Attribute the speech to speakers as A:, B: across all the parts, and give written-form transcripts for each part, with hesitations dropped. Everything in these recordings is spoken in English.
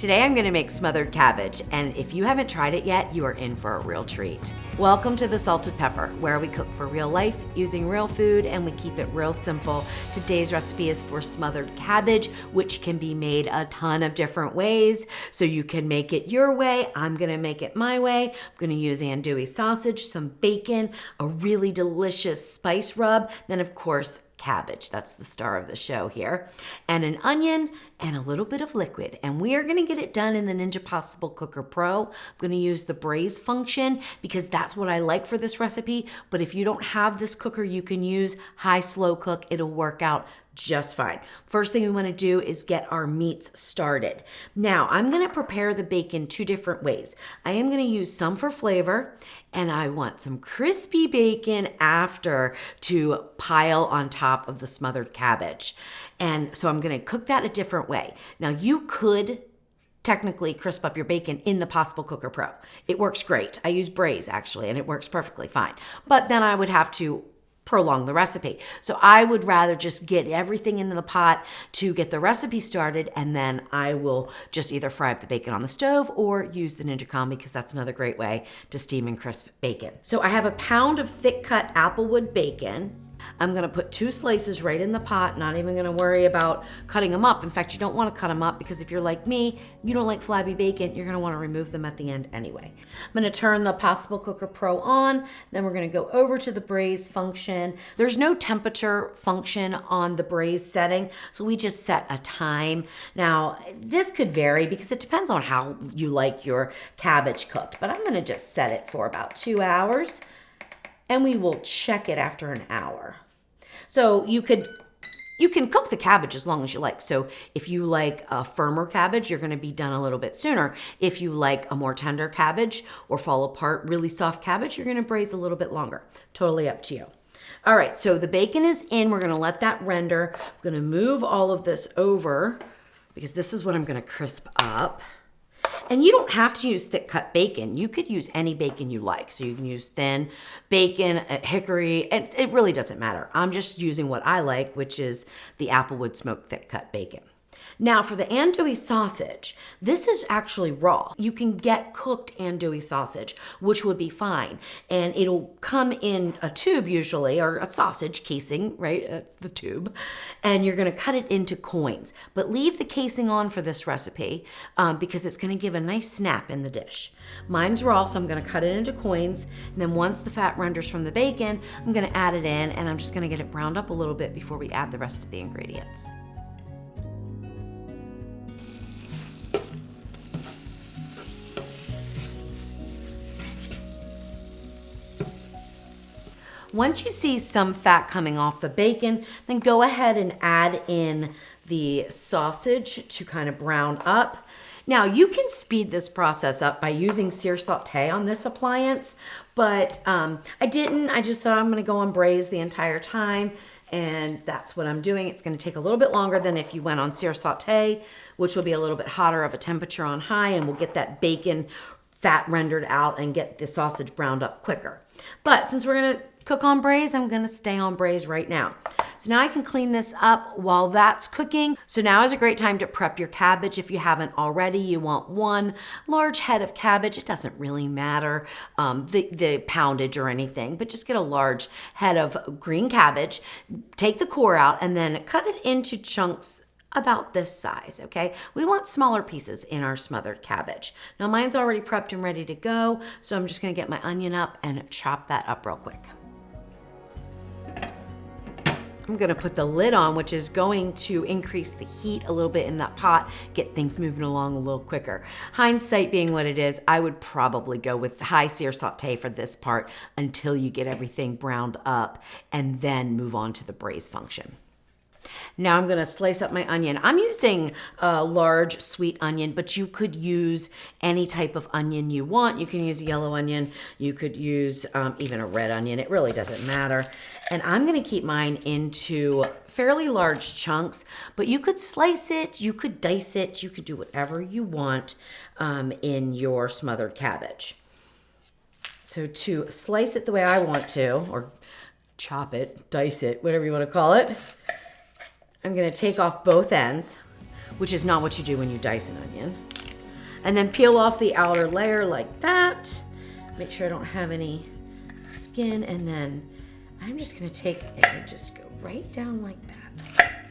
A: Today I'm gonna make smothered cabbage, and if you haven't tried it yet, you are in for a real treat. Welcome to the Salted Pepper, where we cook for real life using real food and we keep it real simple. Today's recipe is for smothered cabbage, which can be made a ton of different ways. So you can make it your way. I'm gonna make it my way. I'm gonna use andouille sausage, some bacon, a really delicious spice rub, then of course, cabbage, that's the star of the show here, and an onion and a little bit of liquid. And we are gonna get it done in the Ninja Possible Cooker Pro. I'm gonna use the Braise function because that's what I like for this recipe. But if you don't have this cooker, you can use high slow cook. It'll work out just fine. First thing we wanna do is get our meats started. Now, I'm gonna prepare the bacon two different ways. I am gonna use some for flavor, and I want some crispy bacon after to pile on top of the smothered cabbage. And so I'm gonna cook that a different way. Now, you could technically crisp up your bacon in the Possible Cooker Pro. It works great. I use Braise actually, and it works perfectly fine. But then I would have to prolong the recipe. So I would rather just get everything into the pot to get the recipe started, and then I will just either fry up the bacon on the stove or use the Ninja Combi because that's another great way to steam and crisp bacon. So I have a pound of thick cut applewood bacon. I'm gonna put 2 slices right in the pot, not even gonna worry about cutting them up. In fact, you don't wanna cut them up because if you're like me, you don't like flabby bacon, you're gonna wanna remove them at the end anyway. I'm gonna turn the Possible Cooker Pro on, then we're gonna go over to the Braise function. There's no temperature function on the Braise setting, so we just set a time. Now, this could vary because it depends on how you like your cabbage cooked, but I'm gonna just set it for about 2 hours. And we will check it after an hour. So you can cook the cabbage as long as you like. So if you like a firmer cabbage, you're gonna be done a little bit sooner. If you like a more tender cabbage or fall apart, really soft cabbage, you're gonna braise a little bit longer. Totally up to you. All right, so the bacon is in. We're gonna let that render. I'm gonna move all of this over because this is what I'm gonna crisp up. And you don't have to use thick cut bacon. You could use any bacon you like. So you can use thin bacon, hickory, and it really doesn't matter. I'm just using what I like, which is the applewood smoked thick cut bacon. Now for the andouille sausage, this is actually raw. You can get cooked andouille sausage, which would be fine. And it'll come in a tube usually, or a sausage casing, right? That's the tube. And you're gonna cut it into coins. But leave the casing on for this recipe because it's gonna give a nice snap in the dish. Mine's raw, so I'm gonna cut it into coins. And then once the fat renders from the bacon, I'm gonna add it in, and I'm just gonna get it browned up a little bit before we add the rest of the ingredients. Once you see some fat coming off the bacon, then go ahead and add in the sausage to kind of brown up. Now, you can speed this process up by using sear saute on this appliance, but I didn't. I just thought I'm gonna go on Braise the entire time, and that's what I'm doing. It's gonna take a little bit longer than if you went on sear saute, which will be a little bit hotter of a temperature on high, and we'll get that bacon fat rendered out and get the sausage browned up quicker. But since we're gonna cook on Braise, I'm gonna stay on Braise right now. So now I can clean this up while that's cooking. So now is a great time to prep your cabbage if you haven't already. You want 1 large head of cabbage. It doesn't really matter the poundage or anything, but just get a large head of green cabbage, take the core out, and then cut it into chunks about this size, okay? We want smaller pieces in our smothered cabbage. Now mine's already prepped and ready to go, so I'm just gonna get my onion up and chop that up real quick. I'm gonna put the lid on, which is going to increase the heat a little bit in that pot, get things moving along a little quicker. Hindsight being what it is, I would probably go with high sear saute for this part until you get everything browned up and then move on to the Braise function. Now I'm gonna slice up my onion. I'm using a large sweet onion, but you could use any type of onion you want. You can use a yellow onion. You could use even a red onion. It really doesn't matter. And I'm gonna keep mine into fairly large chunks, but you could slice it, you could dice it, you could do whatever you want in your smothered cabbage. So to slice it the way I want to, or chop it, dice it, whatever you wanna call it, I'm gonna take off both ends, which is not what you do when you dice an onion. And then peel off the outer layer like that. Make sure I don't have any skin, and then I'm just gonna take it and just go right down like that.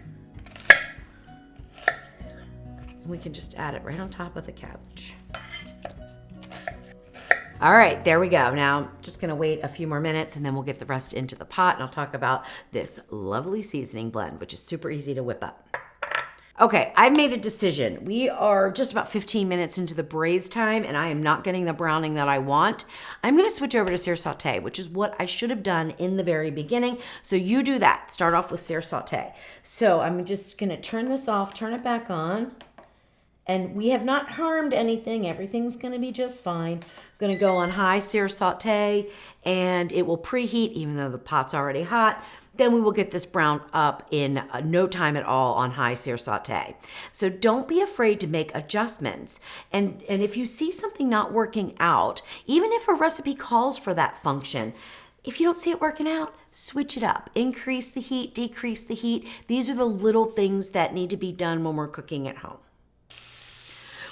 A: And we can just add it right on top of the cabbage. All right, there we go. Now I'm just gonna wait a few more minutes and then we'll get the rest into the pot and I'll talk about this lovely seasoning blend, which is super easy to whip up. Okay, I've made a decision. We are just about 15 minutes into the braise time and I am not getting the browning that I want. I'm gonna switch over to sear saute, which is what I should have done in the very beginning. So you do that, start off with sear saute. So I'm just gonna turn this off, turn it back on. And we have not harmed anything. Everything's gonna be just fine. I'm gonna go on high sear saute and it will preheat even though the pot's already hot. Then we will get this browned up in no time at all on high sear saute. So don't be afraid to make adjustments. And if you see something not working out, even if a recipe calls for that function, if you don't see it working out, switch it up. Increase the heat, decrease the heat. These are the little things that need to be done when we're cooking at home.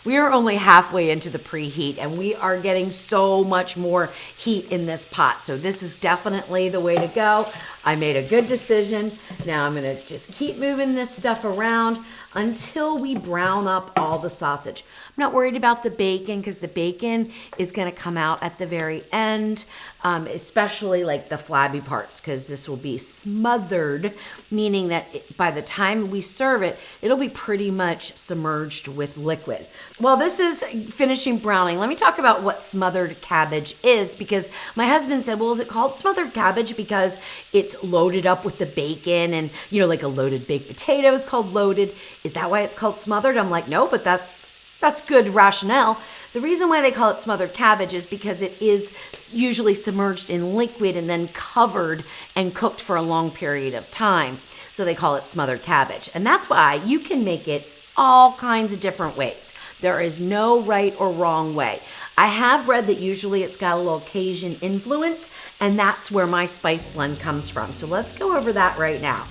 A: We are only halfway into the preheat and we are getting so much more heat in this pot. So this is definitely the way to go. I made a good decision. Now I'm gonna just keep moving this stuff around until we brown up all the sausage. I'm not worried about the bacon because the bacon is gonna come out at the very end, especially like the flabby parts, because this will be smothered, meaning that by the time we serve it, it'll be pretty much submerged with liquid. Well, this is finishing browning. Let me talk about what smothered cabbage is, because my husband said, well, is it called smothered cabbage because it's loaded up with the bacon and, you know, like a loaded baked potato is called loaded. Is that why it's called smothered? I'm like, no, but that's good rationale. The reason why they call it smothered cabbage is because it is usually submerged in liquid and then covered and cooked for a long period of time. So they call it smothered cabbage. And that's why you can make it all kinds of different ways. There is no right or wrong way. I have read that usually it's got a little Cajun influence, and that's where my spice blend comes from. So let's go over that right now.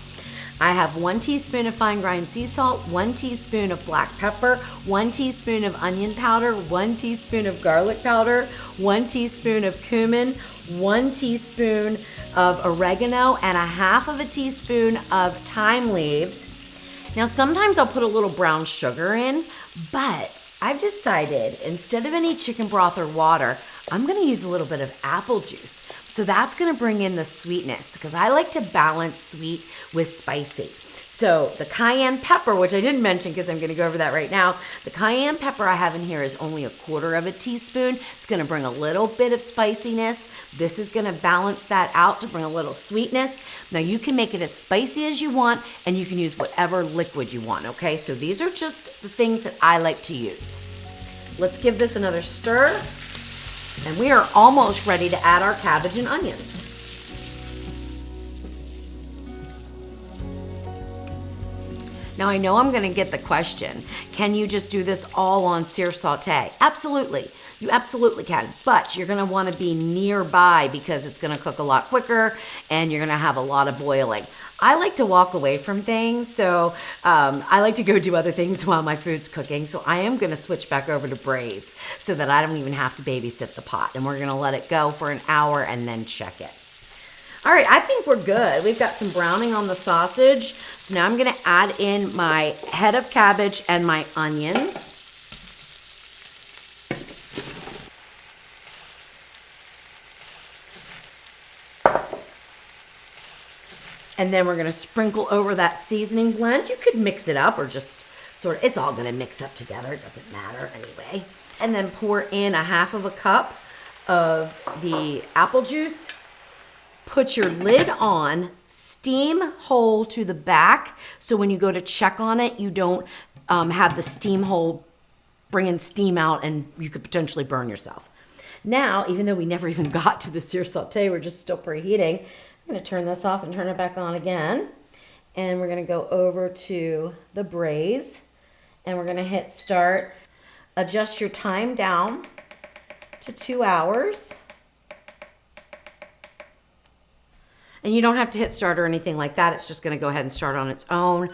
A: I have 1 teaspoon of fine ground sea salt, 1 teaspoon of black pepper, 1 teaspoon of onion powder, 1 teaspoon of garlic powder, 1 teaspoon of cumin, 1 teaspoon of oregano, and 1/2 teaspoon of thyme leaves. Now, sometimes I'll put a little brown sugar in, but I've decided instead of any chicken broth or water, I'm gonna use a little bit of apple juice. So that's gonna bring in the sweetness because I like to balance sweet with spicy. So the cayenne pepper, which I didn't mention because I'm gonna go over that right now, the cayenne pepper I have in here is only 1/4 teaspoon. It's gonna bring a little bit of spiciness. This is gonna balance that out to bring a little sweetness. Now you can make it as spicy as you want and you can use whatever liquid you want, okay? So these are just the things that I like to use. Let's give this another stir. And we are almost ready to add our cabbage and onions. Now I know I'm gonna get the question, can you just do this all on sear saute? Absolutely, you absolutely can, but you're gonna wanna be nearby because it's gonna cook a lot quicker and you're gonna have a lot of boiling. I like to walk away from things, so I like to go do other things while my food's cooking, so I am gonna switch back over to braise so that I don't even have to babysit the pot, and we're gonna let it go for an hour and then check it. All right, I think we're good. We've got some browning on the sausage, so now I'm gonna add in my head of cabbage and my onions. And then we're gonna sprinkle over that seasoning blend. You could mix it up or just sort of, it's all gonna mix up together. It doesn't matter anyway. And then pour in 1/2 cup of the apple juice. Put your lid on, steam hole to the back. So when you go to check on it, you don't have the steam hole bringing steam out and you could potentially burn yourself. Now, even though we never even got to the sear saute, we're just still preheating. I'm gonna turn this off and turn it back on again. And we're gonna go over to the braise and we're gonna hit start. Adjust your time down to 2 hours. And you don't have to hit start or anything like that. It's just gonna go ahead and start on its own.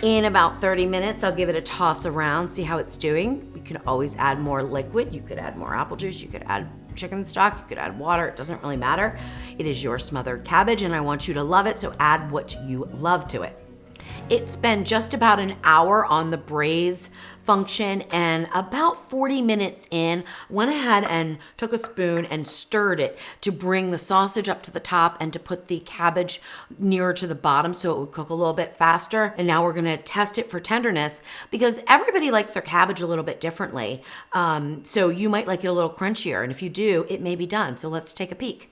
A: In about 30 minutes, I'll give it a toss around, see how it's doing. You can always add more liquid. You could add more apple juice. You could add chicken stock. You could add water. It doesn't really matter. It is your smothered cabbage, and I want you to love it, so add what you love to it. It's been just about an hour on the braise function, and about 40 minutes in, went ahead and took a spoon and stirred it to bring the sausage up to the top and to put the cabbage nearer to the bottom so it would cook a little bit faster. And now we're gonna test it for tenderness because everybody likes their cabbage a little bit differently. So you might like it a little crunchier, and if you do, it may be done. So let's take a peek.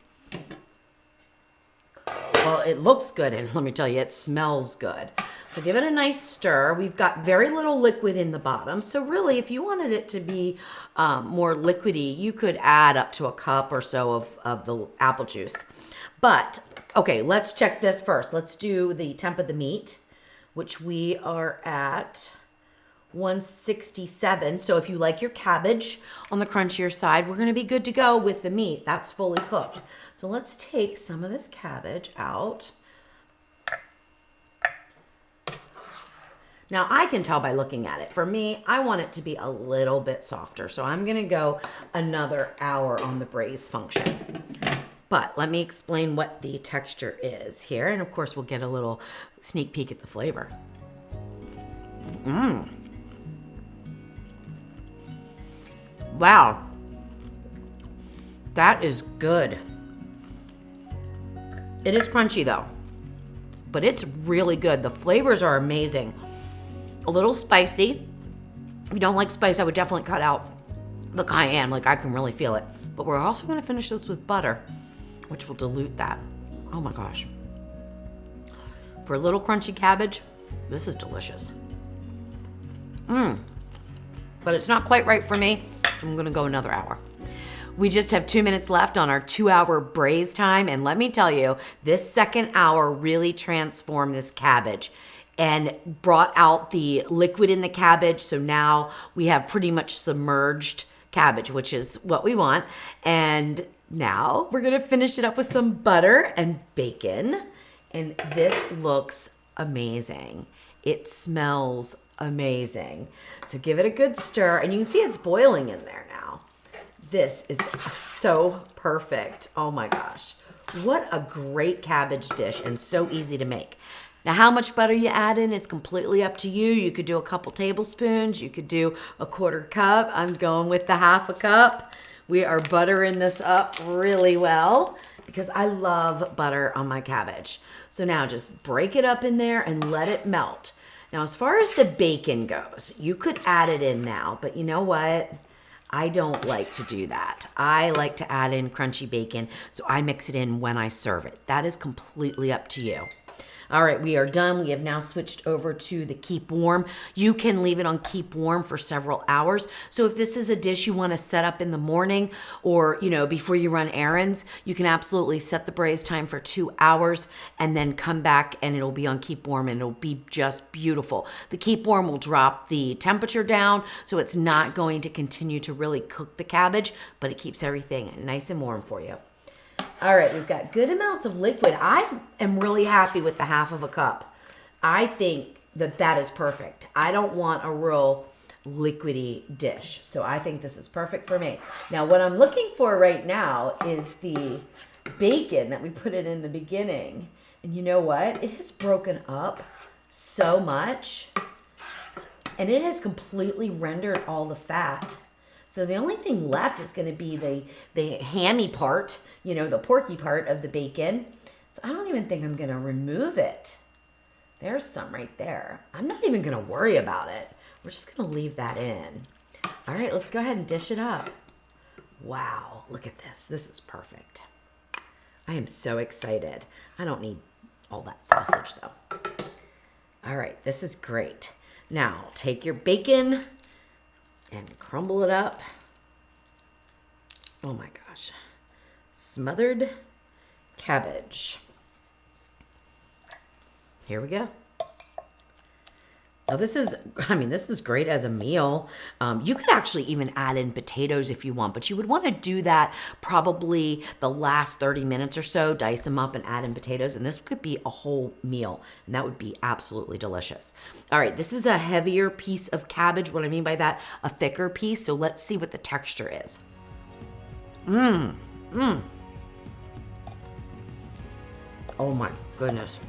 A: Well, it looks good, and let me tell you, it smells good. So give it a nice stir. We've got very little liquid in the bottom. So really, if you wanted it to be more liquidy, you could add up to a cup or so of the apple juice. But, okay, let's check this first. Let's do the temp of the meat, which we are at 167. So if you like your cabbage on the crunchier side, we're gonna be good to go with the meat. That's fully cooked. So let's take some of this cabbage out. Now I can tell by looking at it. For me, I want it to be a little bit softer. So I'm gonna go another hour on the braise function. But let me explain what the texture is here. And of course, we'll get a little sneak peek at the flavor. Wow. That is good. It is crunchy though, but it's really good. The flavors are amazing. A little spicy. If you don't like spice, I would definitely cut out the cayenne. Like I can really feel it. But we're also gonna finish this with butter, which will dilute that. Oh my gosh. For a little crunchy cabbage, this is delicious. But it's not quite right for me. So I'm gonna go another hour. We just have 2 minutes left on our 2-hour braise time. And let me tell you, this second hour really transformed this cabbage and brought out the liquid in the cabbage. So now we have pretty much submerged cabbage, which is what we want. And now we're gonna finish it up with some butter and bacon. And this looks amazing. It smells amazing. So give it a good stir, and you can see it's boiling in there now. This is so perfect. Oh my gosh. What a great cabbage dish, and so easy to make. Now, how much butter you add in is completely up to you. You could do a couple tablespoons. You could do a 1/4 cup. I'm going with the 1/2 cup. We are buttering this up really well because I love butter on my cabbage. So now just break it up in there and let it melt. Now, as far as the bacon goes, you could add it in now, but you know what? I don't like to do that. I like to add in crunchy bacon, so I mix it in when I serve it. That is completely up to you. All right, we are done. We have now switched over to the keep warm. You can leave it on keep warm for several hours. So if this is a dish you want to set up in the morning or, before you run errands, you can absolutely set the braise time for 2 hours and then come back and it'll be on keep warm and it'll be just beautiful. The keep warm will drop the temperature down, so it's not going to continue to really cook the cabbage, but it keeps everything nice and warm for you. All right, we've got good amounts of liquid. I am really happy with the 1/2 cup. I think that is perfect. I don't want a real liquidy dish, so I think this is perfect for me. Now, what I'm looking for right now is the bacon that we put in the beginning. And you know what? It has broken up so much, and it has completely rendered all the fat. So the only thing left is going to be the hammy part, the porky part of the bacon. So I don't even think I'm going to remove it. There's some right there. I'm not even going to worry about it. We're just going to leave that in. All right, let's go ahead and dish it up. Wow, look at this. This is perfect. I am so excited. I don't need all that sausage though. All right, this is great. Now, take your bacon and crumble it up. Oh my gosh. Smothered cabbage. Here we go. Now this is, I mean, this is great as a meal. You could actually even add in potatoes if you want, but you would want to do that probably the last 30 minutes or so, dice them up and add in potatoes. And this could be a whole meal, and that would be absolutely delicious. All right, this is a heavier piece of cabbage. What I mean by that, a thicker piece. So let's see what the texture is. Oh my goodness.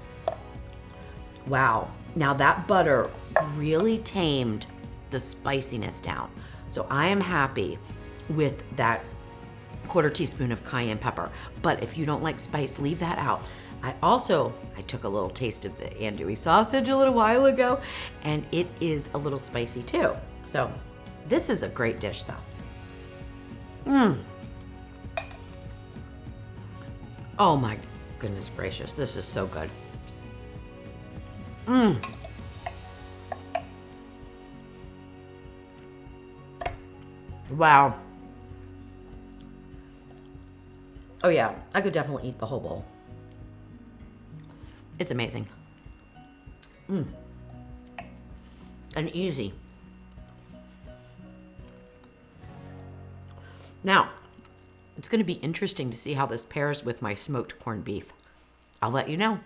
A: Wow. Now that butter really tamed the spiciness down. So I am happy with that 1/4 teaspoon of cayenne pepper. But if you don't like spice, leave that out. I took a little taste of the andouille sausage a little while ago, and it is a little spicy too. So this is a great dish though. Oh my goodness gracious, this is so good. Wow. Oh yeah, I could definitely eat the whole bowl. It's amazing. And easy. Now, it's going to be interesting to see how this pairs with my smoked corned beef. I'll let you know.